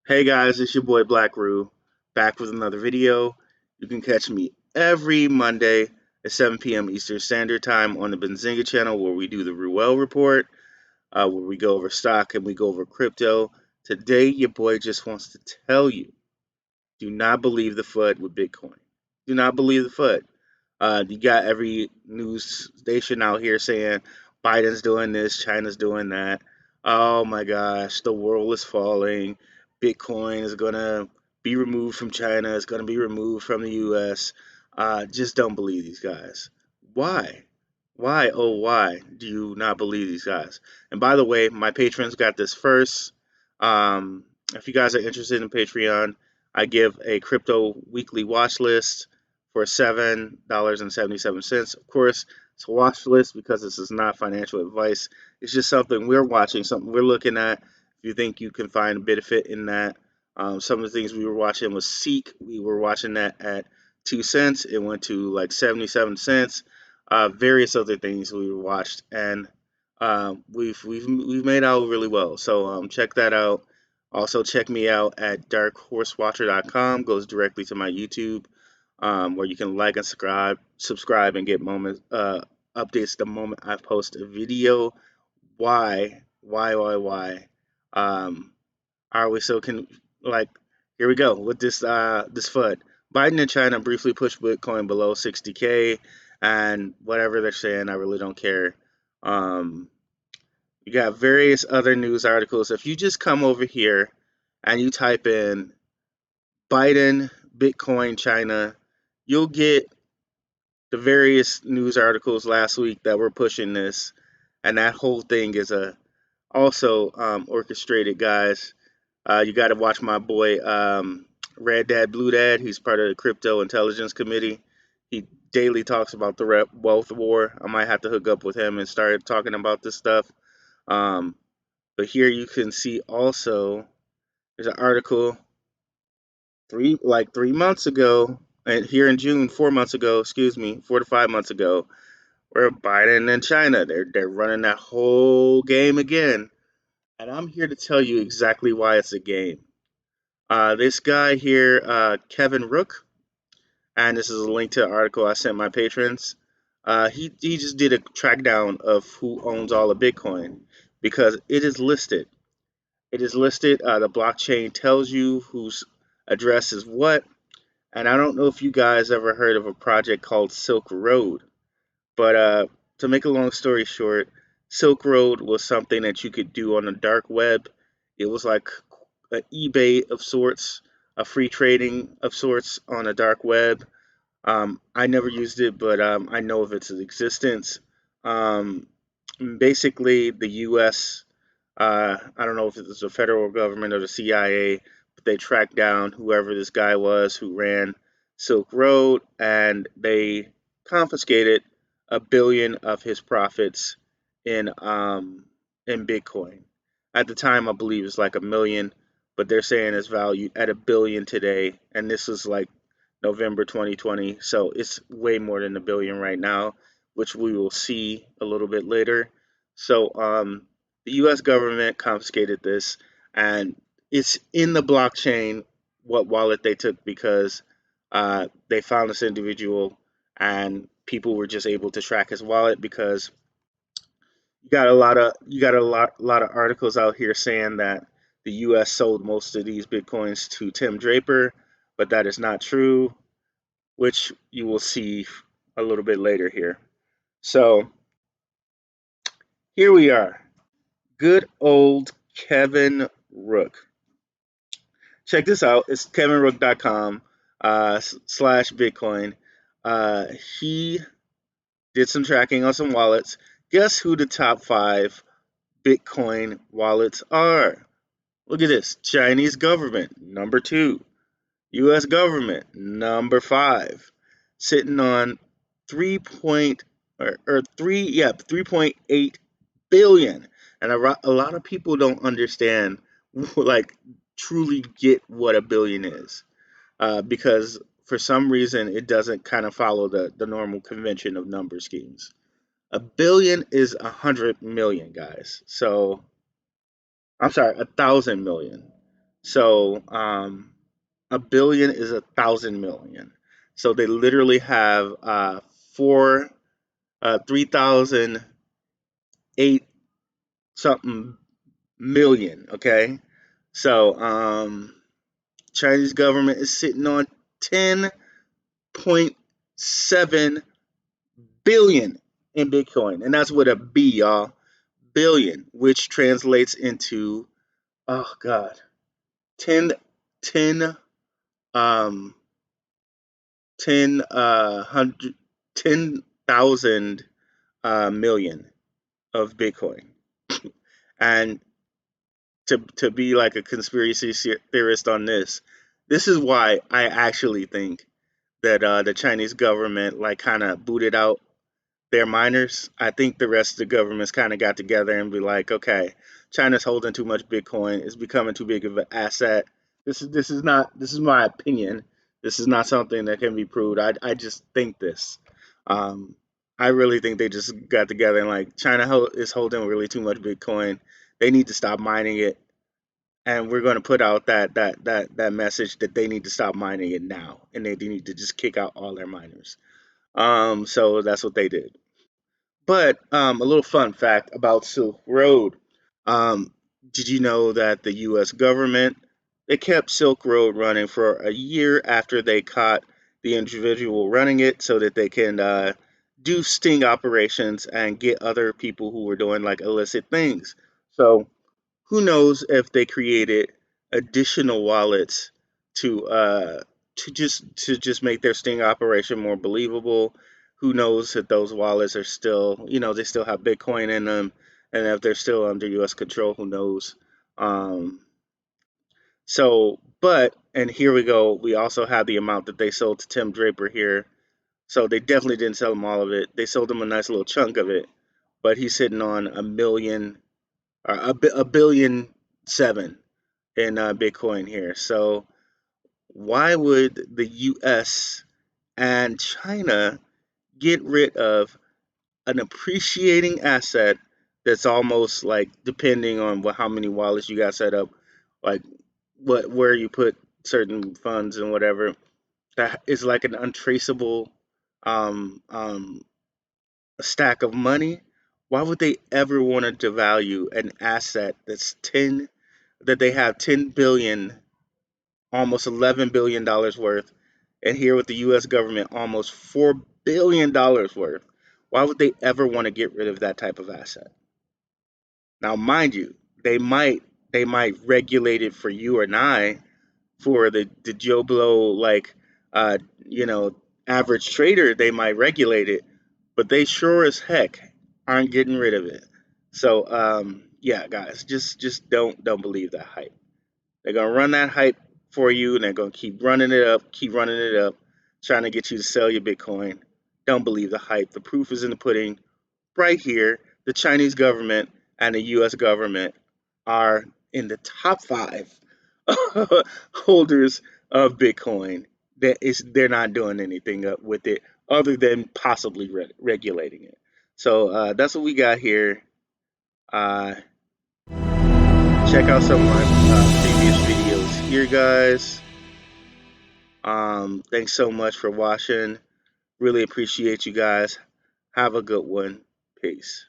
Hey guys, it's your boy Blackrue, back with another video. You can catch me every Monday at 7 p.m. Eastern Standard Time on the Benzinga channel where we do the Ruell Report, where we go over stock and we go over crypto. Today, your boy just wants to tell you, do not believe the FUD with Bitcoin. Do not believe the FUD. You got every news station out here saying Biden's doing this, China's doing that. Oh my gosh, the world is falling. Bitcoin is gonna be removed from China. It's gonna be removed from the U.S. Just don't believe these guys. Why? Why? Oh, why do you not believe these guys? And by the way, my patrons got this first. If you guys are interested in Patreon, I give a crypto weekly watch list for $7.77. Of course, it's a watch list because this is not financial advice. It's just something we're watching, something we're looking at. If you think you can find a benefit in that, some of the things we were watching was Seek. We were watching that at 2 cents. It went to like 77 cents. Various other things we watched, and we've made out really well. So check that out. Also, check me out at darkhorsewatcher.com. Goes directly to my YouTube, where you can like and subscribe, and get updates the moment I post a video. Why? Um, are we so like? Here we go with this FUD. Biden and China briefly pushed Bitcoin below 60K, and whatever they're saying, I really don't care. Um, you got various other news articles. If you just come over here and you type in Biden, Bitcoin, China, you'll get the various news articles last week that were pushing this, and that whole thing is a also orchestrated, guys. You got to watch my boy Red Dad Blue Dad. He's part of the Crypto Intelligence Committee. He daily talks about the wealth war. I might have to hook up with him and start talking about this stuff. Um, but here you can see also there's an article 3 months ago, and here in June, 4 months ago, excuse me, 4 to 5 months ago, where Biden and China they're running that whole game again, and I'm here to tell you exactly why it's a game. This guy here, Kevin Rook, and this is a link to the article I sent my patrons. He just did a track down of who owns all of Bitcoin because it is listed. It is listed. The blockchain tells you whose address is what. And I don't know if you guys ever heard of a project called Silk Road, but to make a long story short, Silk Road was something that you could do on the dark web. It was like an eBay of sorts, a free trading of sorts on a dark web. I never used it, but I know of its existence. Um, Basically, the U.S. I don't know if it was the federal government or the CIA, but they tracked down whoever this guy was who ran Silk Road, and they confiscated 1 billion of his profits in Bitcoin. At the time, I believe it's like 1 million, but they're saying it's valued at 1 billion today, and this is like November 2020, so it's way more than 1 billion right now, which we will see a little bit later. So, the U.S. government confiscated this, and it's in the blockchain what wallet they took because they found this individual, and people were just able to track his wallet because you got a lot of articles out here saying that the U.S. sold most of these bitcoins to Tim Draper, but that is not true, which you will see a little bit later here. So here we are. Good old Kevin Rook. Check this out. It's kevinrook.com slash Bitcoin. Uh, he did some tracking on some wallets. Guess who the top five Bitcoin wallets are? Look at this. Chinese government, number two. U.S. government, number five. Sitting on 3.8 billion. And a lot of people don't understand, like, truly get what 1 billion is, because for some reason it doesn't kind of follow the normal convention of number schemes. 1 billion is 100 million, guys. So I'm sorry, 1,000 million. So a billion is 1,000 million. So they literally have four 3,008 something million. Okay, so Chinese government is sitting on 10.7 billion in Bitcoin, and that's with a B, y'all. Billion, which translates into, oh god, 10 10 um 10 hundred 10,000 million of Bitcoin. And to be like a conspiracy theorist on this is why I actually think that the Chinese government like kind of booted out their miners. I think the rest of the governments kind of got together and be like, okay, China's holding too much Bitcoin. It's becoming too big of an asset. This is my opinion. This is not something that can be proved. I just think this. Um, I really think they just got together and like is holding really too much Bitcoin. They need to stop mining it, and we're going to put out that message that they need to stop mining it now, and they need to just kick out all their miners. So that's what they did. But a little fun fact about Silk Road. Um, did you know that the U.S. government they kept Silk Road running for a year after they caught the individual running it, so that they can do sting operations and get other people who were doing like illicit things. So who knows if they created additional wallets to uh to just make their sting operation more believable. Who knows if those wallets are still, they still have Bitcoin in them, and if they're still under US control, who knows. um but and here we go, we also have the amount that they sold to Tim Draper here. So they definitely didn't sell him all of it. They sold him a nice little chunk of it, but he's sitting on a million, or a billion seven in Bitcoin here. So why would the U.S. and China get rid of an appreciating asset that's almost like, depending on how many wallets you got set up, like where you put certain funds and whatever, that is like an untraceable um, um, stack of money. Why would they ever want to devalue an asset that they have 10 billion, almost $11 billion worth, and here with the U.S. government almost $4 billion worth? Why would they ever want to get rid of that type of asset? Now, mind you, they might they might regulate it for you and I, for the Joe Blow, like uh, you know average trader. They might regulate it, but they sure as heck aren't getting rid of it. So yeah, guys, just don't believe that hype. They're gonna run that hype for you, and they're gonna keep running it up, trying to get you to sell your Bitcoin. Don't believe the hype. The proof is in the pudding, right here. The Chinese government and the U.S. government are in the top five holders of Bitcoin. They're not doing anything with it other than possibly regulating it. So that's what we got here. Uh, Check out some of my previous videos here, guys. Thanks so much for watching. Really appreciate you guys. Have a good one. Peace.